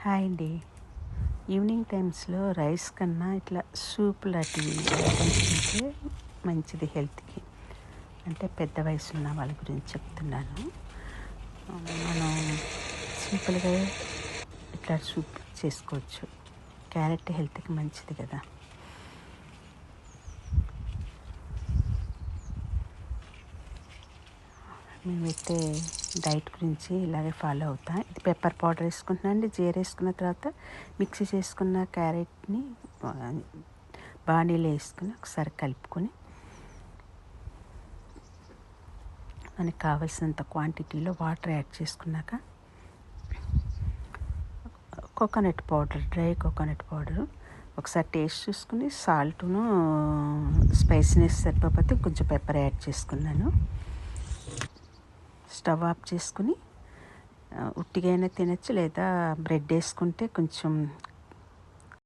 Hi అండి. Evening టైమ్స్లో rice కన్నా ఇట్లా సూప్ లాంటి ఐటమ్స్ తింటే మంచిది హెల్త్కి. అంటే పెద్ద వయసు ఉన్న వాళ్ళ గురించి చెప్తున్నాను. మనం సింపుల్గా ఇట్లా సూప్ చేసుకోవచ్చు. క్యారెట్ హెల్త్కి మంచిది కదా. మేమైతే డైట్ గురించి ఇలాగే ఫాలో అవుతా. ఇది పెప్పర్ పౌడర్ వేసుకుంటున్నాను అండి. జీరా వేసుకున్న తర్వాత మిక్సీ చేసుకున్న క్యారెట్ని బాణీలో వేసుకుని ఒకసారి కలుపుకొని మనకి కావాల్సినంత క్వాంటిటీలో వాటర్ యాడ్ చేసుకున్నాక coconut powder, dry coconut powder ఒకసారి టేస్ట్ చూసుకుని సాల్ట్ను స్పైసీనెస్ సరిపోతే కొంచెం పెప్పర్ యాడ్ చేసుకున్నాను. స్టవ్ ఆఫ్ చేసుకుని ఉట్టిగా అయినా తినచ్చు, లేదా బ్రెడ్ వేసుకుంటే కొంచెం